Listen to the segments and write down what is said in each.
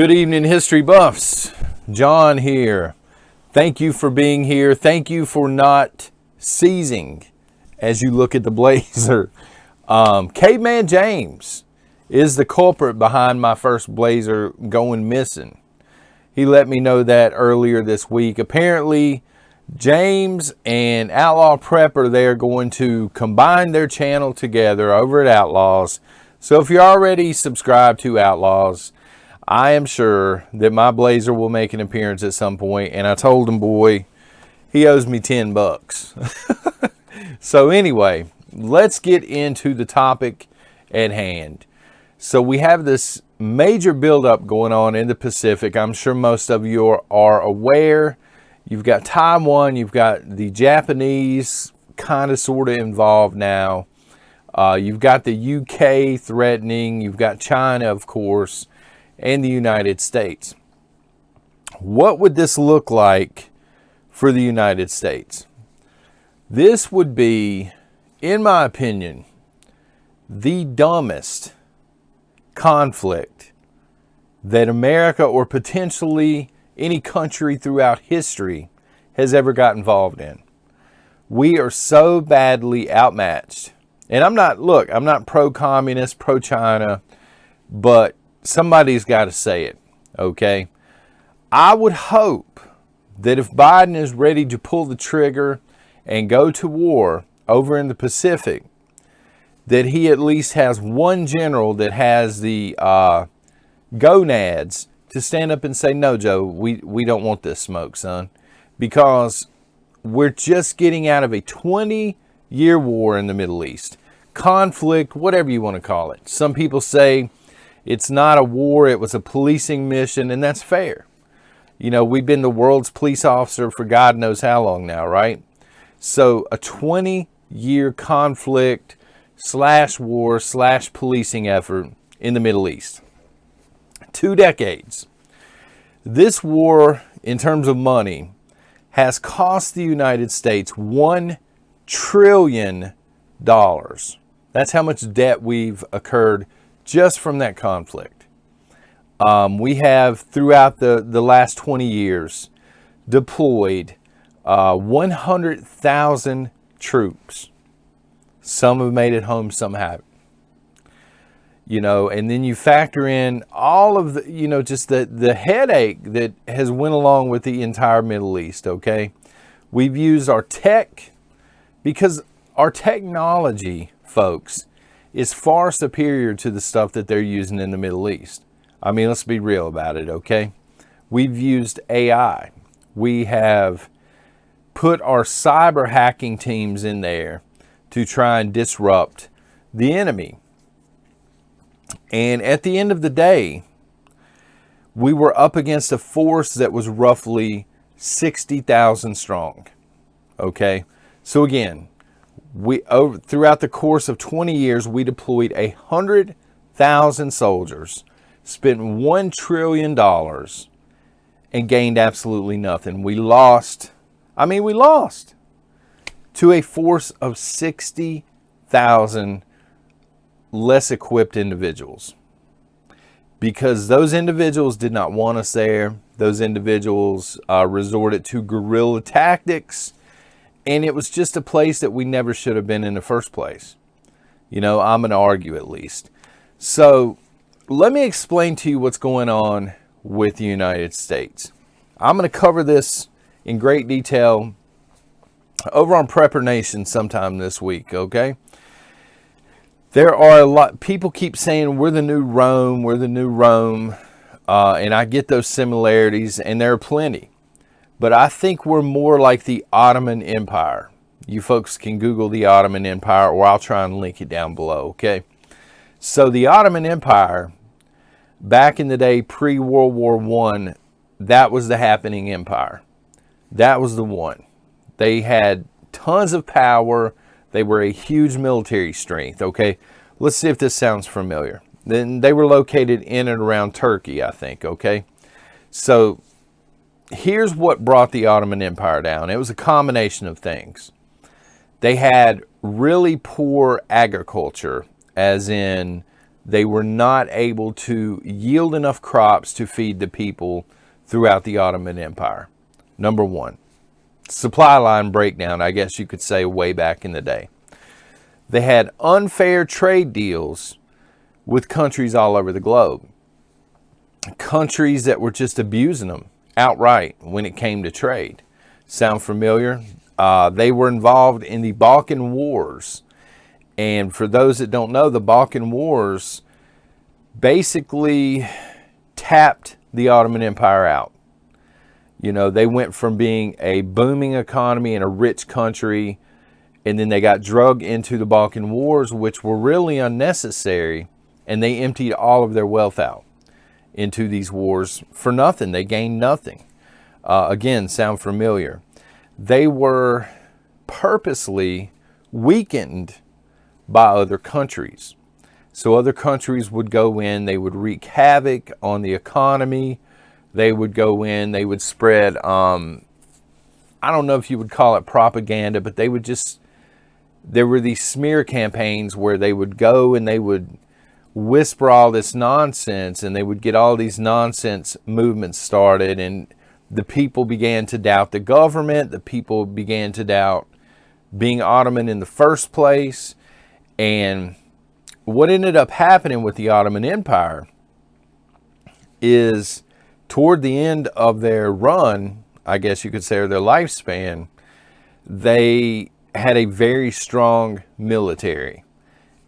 Good evening, history buffs. John here. Thank you for being here. Thank you for not seizing as you look at the blazer. Caveman James is the culprit behind my first blazer going missing. He let me know that earlier this week. Apparently, James and Outlaw Prepper, they're going to combine their channel together over at Outlaws. So if you're already subscribed to Outlaws, I am sure that my blazer will make an appearance at some point. And I told him, boy, he owes me $10. So anyway, let's get into the topic at hand. So we have this major buildup going on in the Pacific. I'm sure most of you are aware. You've got Taiwan, you've got the Japanese kind of sort of involved now. You've got the UK threatening, you've got China, of course, and the United States. What would this look like for the United States? This would be, in my opinion, the dumbest conflict that America or potentially any country throughout history has ever got involved in. We are so badly outmatched. And I'm not pro-communist, pro-China, but somebody's got to say it, okay? I would hope that if Biden is ready to pull the trigger and go to war over in the Pacific, that he at least has one general that has the gonads to stand up and say, no, Joe, we don't want this smoke, son. Because we're just getting out of a 20-year war in the Middle East. Conflict, whatever you want to call it. Some people say it's not a war, it was a policing mission, and that's fair. You know, we've been the world's police officer for God knows how long now, right? So a 20-year conflict / war / policing effort in the Middle East. 2 decades. This war, in terms of money, has cost the United States $1 trillion. That's how much debt we've incurred just from that conflict. We have, throughout the last 20 years, deployed 100,000 troops. Some have made it home, some haven't. You know, and then you factor in all of the, you know, just the headache that has went along with the entire Middle East, okay? We've used our tech, because our technology, folks, is far superior to the stuff that they're using in the Middle East. I mean, let's be real about it, okay? We've used AI. We have put our cyber hacking teams in there to try and disrupt the enemy. And at the end of the day, we were up against a force that was roughly 60,000 strong, okay? So again, throughout the course of 20 years, we deployed 100,000 soldiers, spent $1 trillion, and gained absolutely nothing. We lost to a force of 60,000 less equipped individuals. Because those individuals did not want us there. Those individuals resorted to guerrilla tactics. And it was just a place that we never should have been in the first place. You know, I'm going to argue at least. So let me explain to you what's going on with the United States. I'm going to cover this in great detail over on Prepper Nation sometime this week, okay? There are a lot, people keep saying we're the new Rome, and I get those similarities, and there are plenty. But I think we're more like the Ottoman Empire. You folks can Google the Ottoman Empire, or I'll try and link it down below, okay? So the Ottoman Empire, back in the day, pre-World War I, that was the happening empire. That was the one. They had tons of power. They were a huge military strength, okay? Let's see if this sounds familiar. Then they were located in and around Turkey, I think, okay? So here's what brought the Ottoman Empire down. It was a combination of things. They had really poor agriculture, as in They were not able to yield enough crops to feed the people throughout the Ottoman Empire. Number one, supply line breakdown, I guess you could say, way back in the day. They had unfair trade deals with countries all over the globe. Countries that were just abusing them outright when it came to trade. Sound familiar? They were involved in the Balkan Wars. And for those that don't know, the Balkan Wars basically tapped the Ottoman Empire out. You know, they went from being a booming economy and a rich country, and then they got dragged into the Balkan Wars, which were really unnecessary, and they emptied all of their wealth out into these wars for nothing. They gained nothing. Again, sound familiar? They were purposely weakened by other countries. So other countries would go in, they would wreak havoc on the economy. They would go in, they would spread, I don't know if you would call it propaganda, but they would just, there were these smear campaigns where they would go and they would whisper all this nonsense, and they would get all these nonsense movements started, and the people began to doubt the government. The people began to doubt being Ottoman in the first place. And what ended up happening with the Ottoman Empire is toward the end of their run, I guess you could say, or their lifespan, they had a very strong military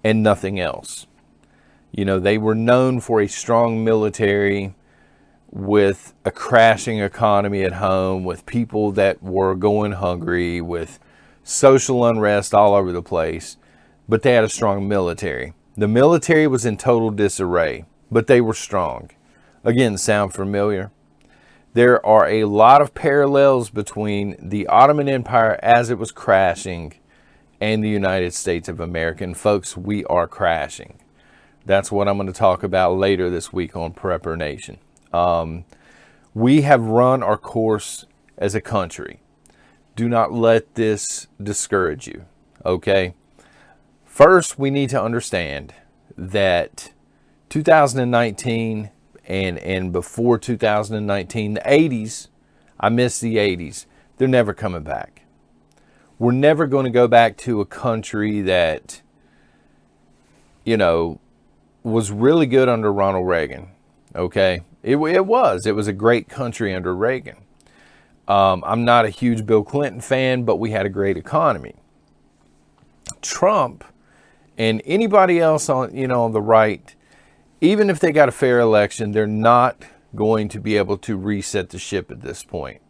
and nothing else. You know, they were known for a strong military with a crashing economy at home, with people that were going hungry, with social unrest all over the place. But they had a strong military. The military was in total disarray, but they were strong. Again, sound familiar? There are a lot of parallels between the Ottoman Empire as it was crashing and the United States of America. And folks, we are crashing. That's what I'm going to talk about later this week on Prepper Nation. We have run our course as a country. Do not let this discourage you, okay? First, we need to understand that 2019 and before 2019, the 80s, I miss the 80s. They're never coming back. We're never going to go back to a country that, you know, was really good under Ronald Reagan, okay? It was a great country under Reagan. I'm not a huge Bill Clinton fan, but we had a great economy. Trump and anybody else on, you know, on the right, even if they got a fair election, they're not going to be able to reset the ship at this point.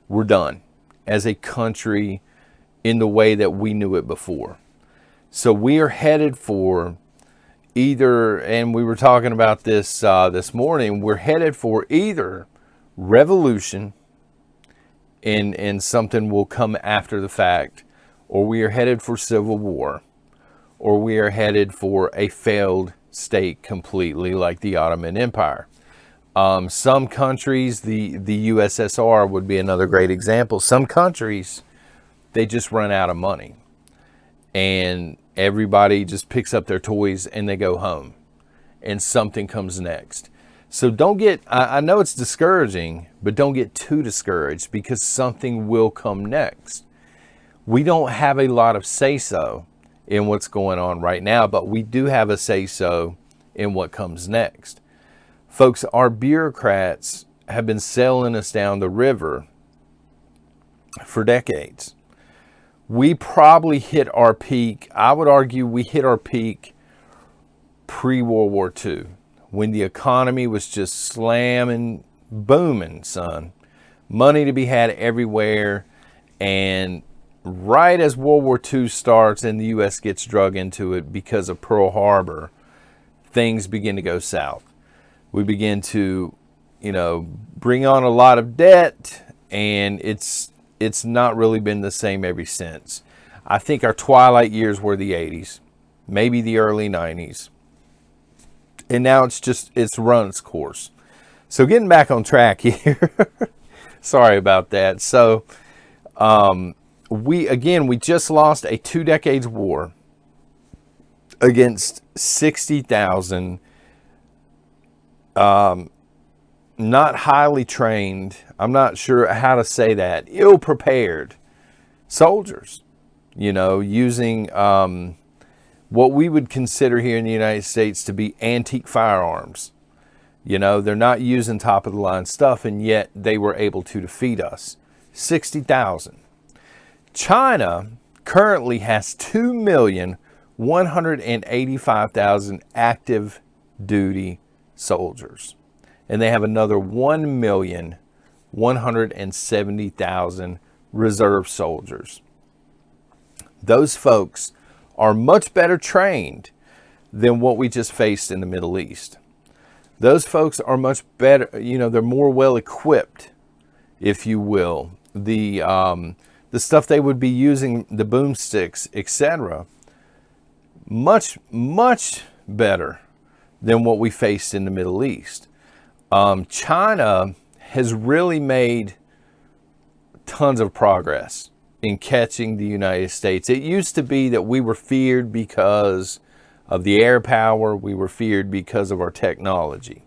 We're done as a country in the way that we knew it before. So we are headed for either, and we were talking about this this morning, we're headed for either revolution and something will come after the fact, or we are headed for civil war, or we are headed for a failed state completely, like the Ottoman Empire. Some countries, the USSR would be another great example. Some countries, they just run out of money. And everybody just picks up their toys and they go home. And something comes next. So don't get, I know it's discouraging, but don't get too discouraged because something will come next. We don't have a lot of say-so in what's going on right now, but we do have a say-so in what comes next. Folks, our bureaucrats have been sailing us down the river for decades. We probably hit our peak. I would argue we hit our peak pre-World War II, when the economy was just slamming, booming, son. Money to be had everywhere. And right as World War II starts and the U.S. gets drug into it because of Pearl Harbor, things begin to go south. We begin to, you know, bring on a lot of debt, and it's not really been the same ever since. I think our twilight years were the 80s, maybe the early 90s. And now it's run its course. So getting back on track here. Sorry about that. So we just lost a 2 decades war against 60,000 not highly trained, I'm not sure how to say that, ill-prepared soldiers, you know, using what we would consider here in the United States to be antique firearms. You know, they're not using top-of-the-line stuff, and yet they were able to defeat us. 60,000. China currently has 2,185,000 active duty soldiers. And they have another 1,170,000 reserve soldiers. Those folks are much better trained than what we just faced in the Middle East. Those folks are much better, you know, they're more well equipped, if you will. The stuff they would be using, the boomsticks, etc., much better than what we faced in the Middle East. China has really made tons of progress in catching the United States. It used to be that we were feared because of the air power. We were feared because of our technology.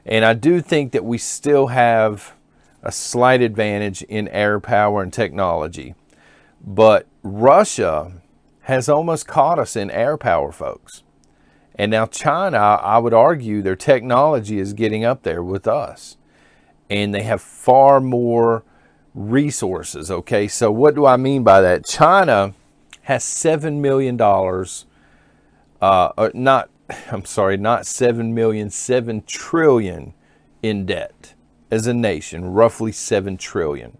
And I do think that we still have a slight advantage in air power and technology. But Russia has almost caught us in air power, folks. And now China, I would argue their technology is getting up there with us. And they have far more resources, okay? So what do I mean by that? China has $7 million, not 7 million, 7 trillion in debt as a nation, roughly 7 trillion.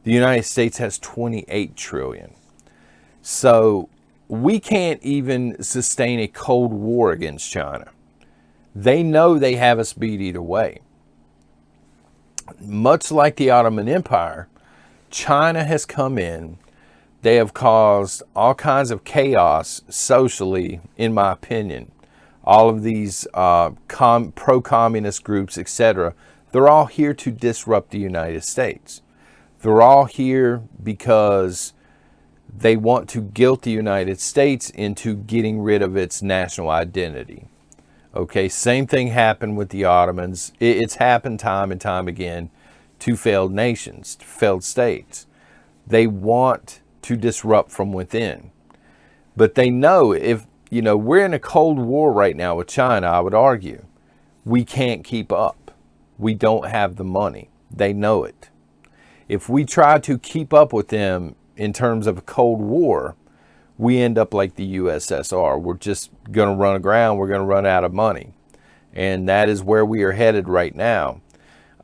The United States has 28 trillion. So we can't even sustain a Cold War against China. They know they have us beat either way. Much like the Ottoman Empire, China has come in. They have caused all kinds of chaos socially, in my opinion. All of these pro-communist groups, etc., they're all here to disrupt the United States. They're all here because they want to guilt the United States into getting rid of its national identity. Okay, same thing happened with the Ottomans. It's happened time and time again to failed nations, to failed states. They want to disrupt from within. But they know if, you know, we're in a Cold War right now with China, I would argue. We can't keep up. We don't have the money. They know it. If we try to keep up with them in terms of a Cold War, we end up like the USSR. We're just going to run aground. We're going to run out of money. And that is where we are headed right now.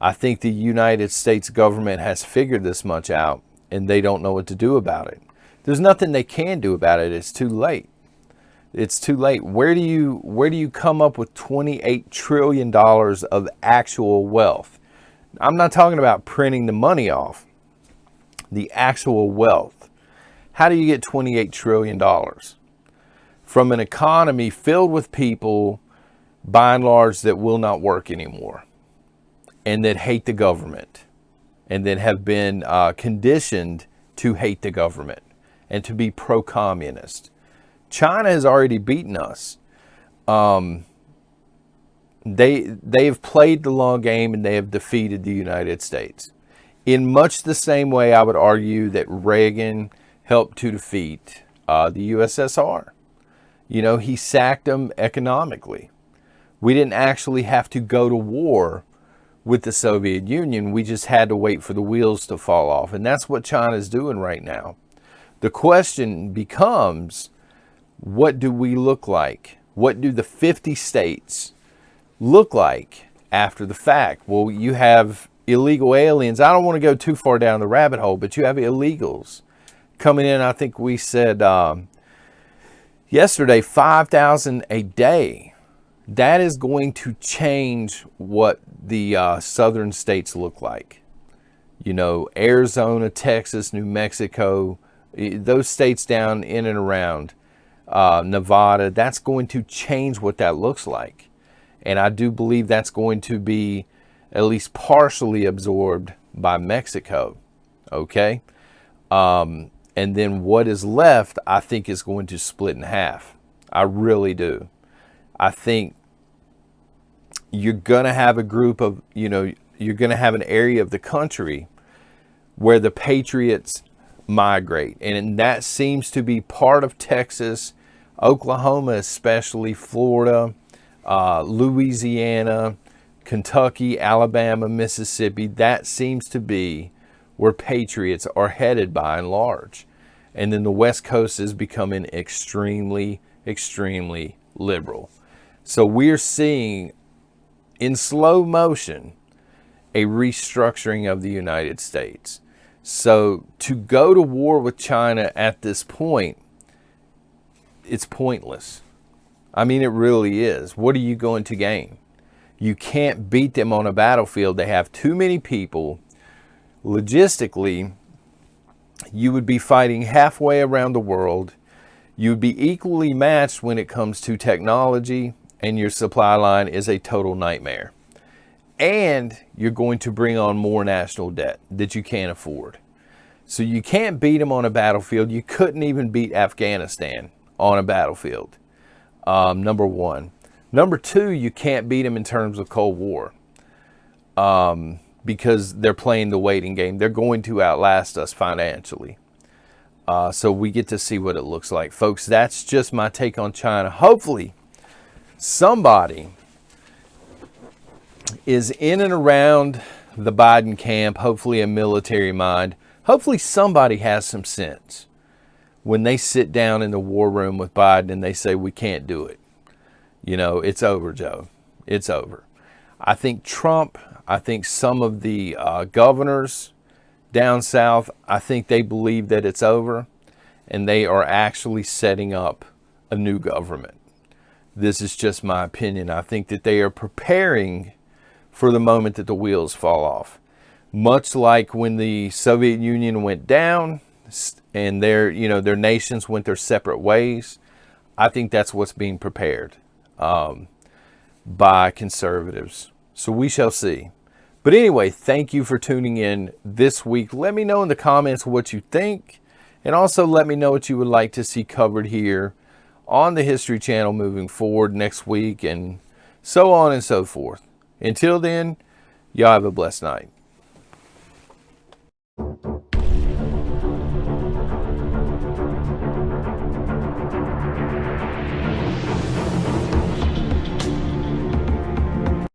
I think the United States government has figured this much out, and they don't know what to do about it. There's nothing they can do about it. It's too late. It's too late. Where do you come up with $28 trillion of actual wealth? I'm not talking about printing the money off. The actual wealth. How do you get $28 trillion from an economy filled with people, by and large, that will not work anymore and that hate the government and that have been conditioned to hate the government and to be pro-communist? China has already beaten us. They've played the long game and they have defeated the United States. In much the same way, I would argue that Reagan helped to defeat the USSR. You know, he sacked them economically. We didn't actually have to go to war with the Soviet Union. We just had to wait for the wheels to fall off. And that's what China's doing right now. The question becomes, what do we look like? What do the 50 states look like after the fact? Well, you have illegal aliens. I don't want to go too far down the rabbit hole, but you have illegals coming in. I think we said yesterday, 5,000 a day. That is going to change what the southern states look like. You know, Arizona, Texas, New Mexico, those states down in and around Nevada, that's going to change what that looks like. And I do believe that's going to be at least partially absorbed by Mexico. Okay? And then what is left, I think, is going to split in half. I really do. I think you're going to have a group of, you're going to have an area of the country where the patriots migrate. And that seems to be part of Texas, Oklahoma, especially Florida, Louisiana, Kentucky, Alabama, Mississippi. That seems to be where patriots are headed by and large. And then the West Coast is becoming extremely, extremely liberal. So we're seeing in slow motion a restructuring of the United States. So to go to war with China at this point, it's pointless. I mean, it really is. What are you going to gain? You can't beat them on a battlefield. They have too many people. Logistically, you would be fighting halfway around the world. You would be equally matched when it comes to technology, and your supply line is a total nightmare. And you're going to bring on more national debt that you can't afford. So you can't beat them on a battlefield. You couldn't even beat Afghanistan on a battlefield, number one. Number two, you can't beat them in terms of Cold War because they're playing the waiting game. They're going to outlast us financially. So we get to see what it looks like. Folks, that's just my take on China. Hopefully, somebody is in and around the Biden camp, hopefully a military mind. Hopefully somebody has some sense when they sit down in the war room with Biden and they say, we can't do it. It's over, Joe. It's over. I think Trump, I think some of the governors down south, I think they believe that it's over, and they are actually setting up a new government. This is just my opinion. I think that they are preparing for the moment that the wheels fall off. Much like when the Soviet Union went down and their nations went their separate ways, I think that's what's being prepared by conservatives. So we shall see. But anyway, thank you for tuning in this week. Let me know in the comments what you think, and also let me know what you would like to see covered here on the History Channel moving forward next week, and so on and so forth. Until then, y'all have a blessed night.